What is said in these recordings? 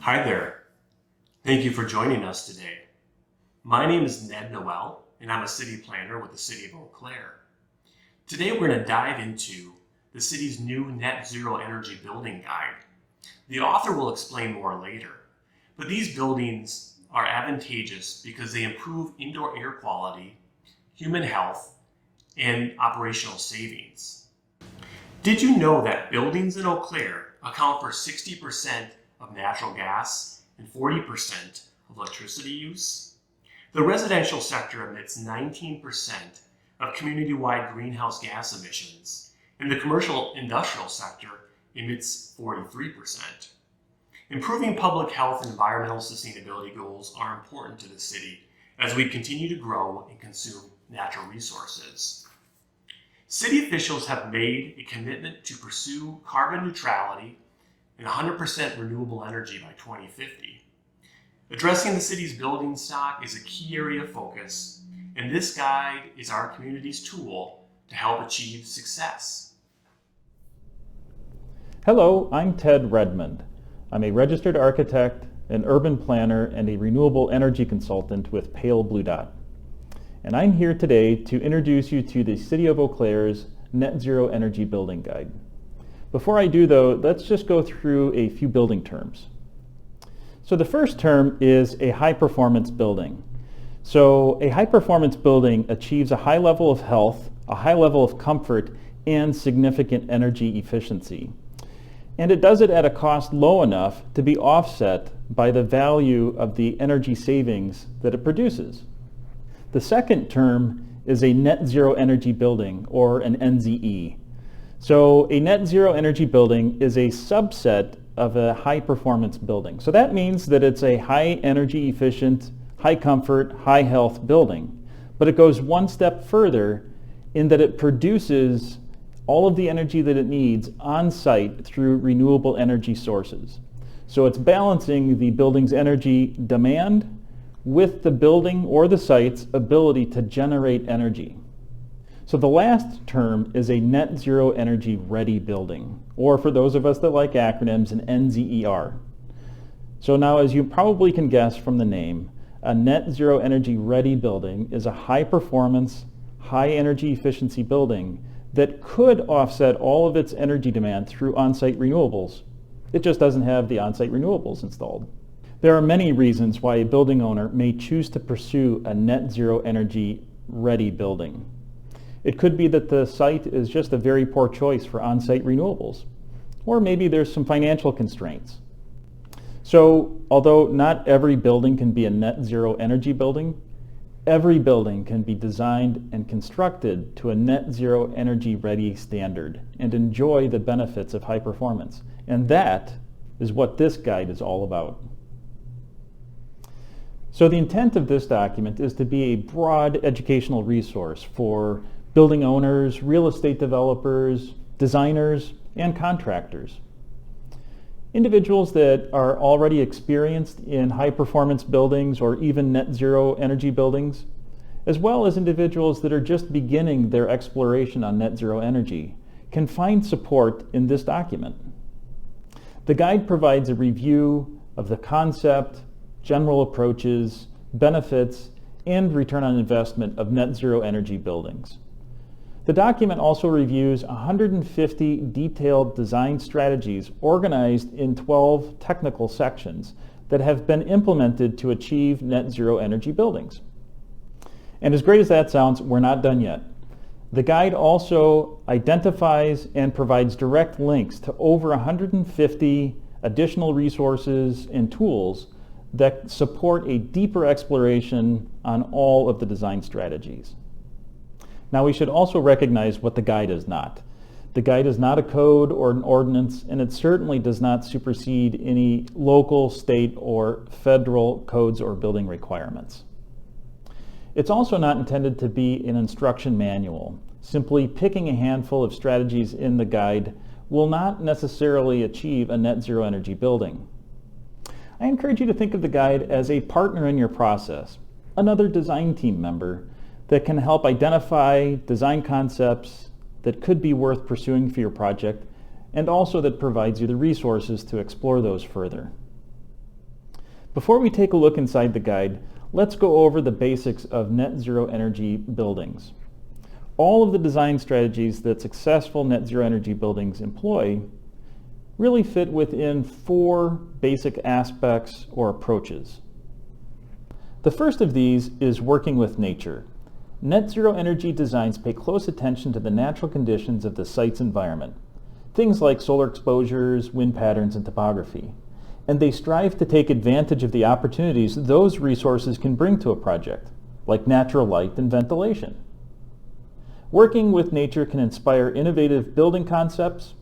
Hi there. Thank you for joining us today. My name is Ned Noel, and I'm a city planner with the City of Eau Claire. Today we're going to dive into the city's new Net Zero Energy Building Guide. The author will explain more later, but these buildings are advantageous because they improve indoor air quality, human health, and operational savings. Did you know that buildings in Eau Claire account for 60% of natural gas and 40% of electricity use? The residential sector emits 19% of community-wide greenhouse gas emissions, and the commercial industrial sector emits 43%. Improving public health and environmental sustainability goals are important to the city as we continue to grow and consume natural resources. City officials have made a commitment to pursue carbon neutrality and 100% renewable energy by 2050. Addressing the city's building stock is a key area of focus, and this guide is our community's tool to help achieve success. Hello, I'm Ted Redmond. I'm a registered architect, an urban planner, and a renewable energy consultant with Pale Blue Dot. And I'm here today to introduce you to the City of Eau Claire's Net Zero Energy Building Guide. Before I do though, let's just go through a few building terms. So the first term is a high performance building. So a high performance building achieves a high level of health, a high level of comfort, and significant energy efficiency. And it does it at a cost low enough to be offset by the value of the energy savings that it produces. The second term is a net zero energy building, or an NZE. So a net zero energy building is a subset of a high performance building. So that means that it's a high energy efficient, high comfort, high health building. But it goes one step further in that it produces all of the energy that it needs on site through renewable energy sources. So it's balancing the building's energy demand with the building or the site's ability to generate energy. So the last term is a net zero energy ready building, or for those of us that like acronyms, an NZER. So now, as you probably can guess from the name, a net zero energy ready building is a high performance, high energy efficiency building that could offset all of its energy demand through on-site renewables. It just doesn't have the on-site renewables installed. There are many reasons why a building owner may choose to pursue a net zero energy ready building. It could be that the site is just a very poor choice for on-site renewables, or maybe there's some financial constraints. So although not every building can be a net zero energy building, every building can be designed and constructed to a net zero energy ready standard and enjoy the benefits of high performance. And that is what this guide is all about. So the intent of this document is to be a broad educational resource for building owners, real estate developers, designers, and contractors. Individuals that are already experienced in high performance buildings or even net zero energy buildings, as well as individuals that are just beginning their exploration on net zero energy, can find support in this document. The guide provides a review of the concept, general approaches, benefits, and return on investment of net zero energy buildings. The document also reviews 150 detailed design strategies organized in 12 technical sections that have been implemented to achieve net zero energy buildings. And as great as that sounds, we're not done yet. The guide also identifies and provides direct links to over 150 additional resources and tools that support a deeper exploration on all of the design strategies. Now, we should also recognize what the guide is not. The guide is not a code or an ordinance, and it certainly does not supersede any local, state, or federal codes or building requirements. It's also not intended to be an instruction manual. Simply picking a handful of strategies in the guide will not necessarily achieve a net zero energy building. I encourage you to think of the guide as a partner in your process, another design team member that can help identify design concepts that could be worth pursuing for your project, and also that provides you the resources to explore those further. Before we take a look inside the guide, let's go over the basics of net zero energy buildings. All of the design strategies that successful net zero energy buildings employ really fit within 4 basic aspects or approaches. The first of these is working with nature. Net zero energy designs pay close attention to the natural conditions of the site's environment, things like solar exposures, wind patterns, and topography. And they strive to take advantage of the opportunities those resources can bring to a project, like natural light and ventilation. Working with nature can inspire innovative building concepts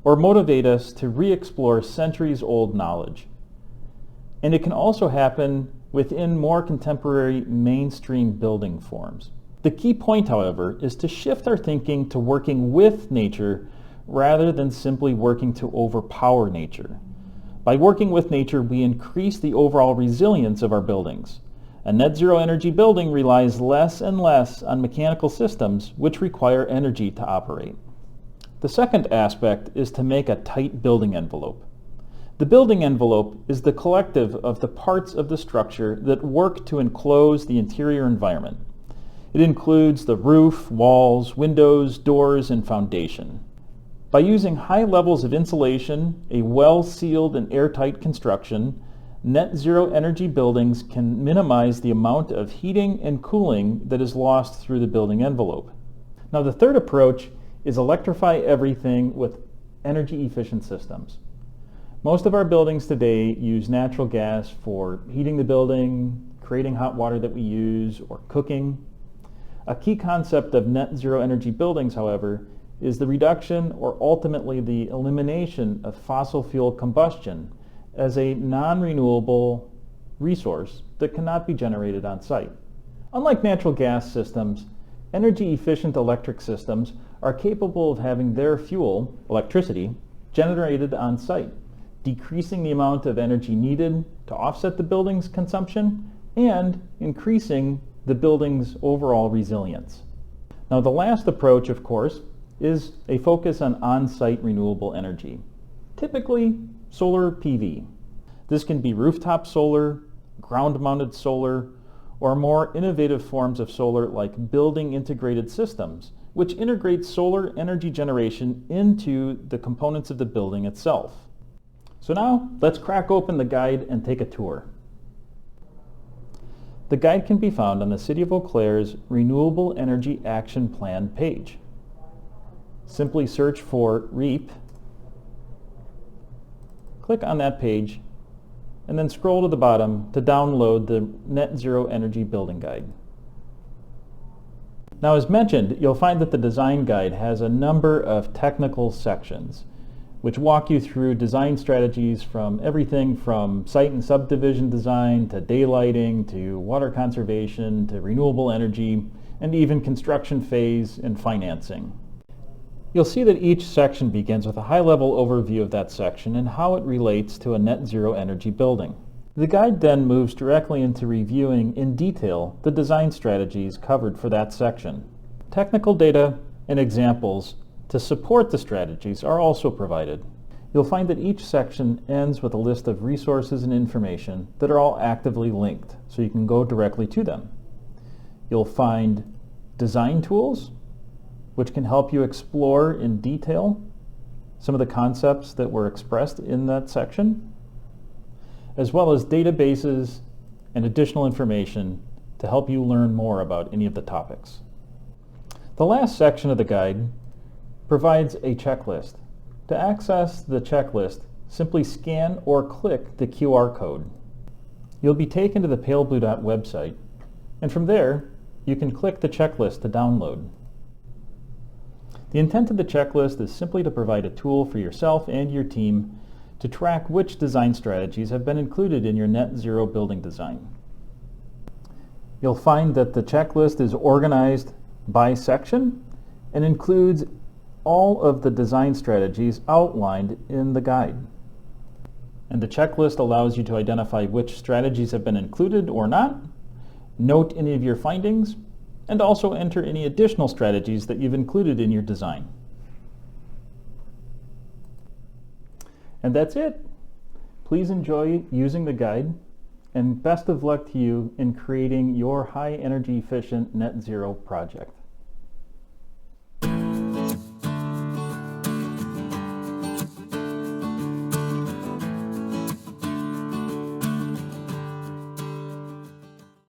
or motivate us to re-explore centuries-old knowledge. And it can also happen within more contemporary mainstream building forms. The key point, however, is to shift our thinking to working with nature rather than simply working to overpower nature. By working with nature, we increase the overall resilience of our buildings. A net zero energy building relies less and less on mechanical systems which require energy to operate. The second aspect is to make a tight building envelope. The building envelope is the collective of the parts of the structure that work to enclose the interior environment. It includes the roof, walls, windows, doors, and foundation. By using high levels of insulation, a well-sealed and airtight construction, net zero energy buildings can minimize the amount of heating and cooling that is lost through the building envelope. Now, the third approach is electrify everything with energy-efficient systems. Most of our buildings today use natural gas for heating the building, creating hot water that we use, or cooking. A key concept of net zero energy buildings, however, is the reduction or ultimately the elimination of fossil fuel combustion as a non-renewable resource that cannot be generated on site. Unlike natural gas systems, energy-efficient electric systems are capable of having their fuel, electricity, generated on site, decreasing the amount of energy needed to offset the building's consumption and increasing the building's overall resilience. Now, the last approach, of course, is a focus on on-site renewable energy, typically solar PV. This can be rooftop solar, ground-mounted solar, or more innovative forms of solar like building integrated systems, which integrate solar energy generation into the components of the building itself. So now, let's crack open the guide and take a tour. The guide can be found on the City of Eau Claire's Renewable Energy Action Plan page. Simply search for REAP, click on that page, and then scroll to the bottom to download the Net Zero Energy Building Guide. Now, as mentioned, you'll find that the design guide has a number of technical sections which walk you through design strategies from everything from site and subdivision design to daylighting to water conservation to renewable energy and even construction phase and financing. You'll see that each section begins with a high-level overview of that section and how it relates to a net zero energy building. The guide then moves directly into reviewing in detail the design strategies covered for that section. Technical data and examples to support the strategies are also provided. You'll find that each section ends with a list of resources and information that are all actively linked, so you can go directly to them. You'll find design tools, which can help you explore in detail some of the concepts that were expressed in that section, as well as databases and additional information to help you learn more about any of the topics. The last section of the guide provides a checklist. To access the checklist, simply scan or click the QR code. You'll be taken to the Pale Blue Dot website, and from there, you can click the checklist to download. The intent of the checklist is simply to provide a tool for yourself and your team to track which design strategies have been included in your net zero building design. You'll find that the checklist is organized by section and includes all of the design strategies outlined in the guide. And the checklist allows you to identify which strategies have been included or not, note any of your findings, and also enter any additional strategies that you've included in your design. And that's it. Please enjoy using the guide, and best of luck to you in creating your high energy efficient net zero project.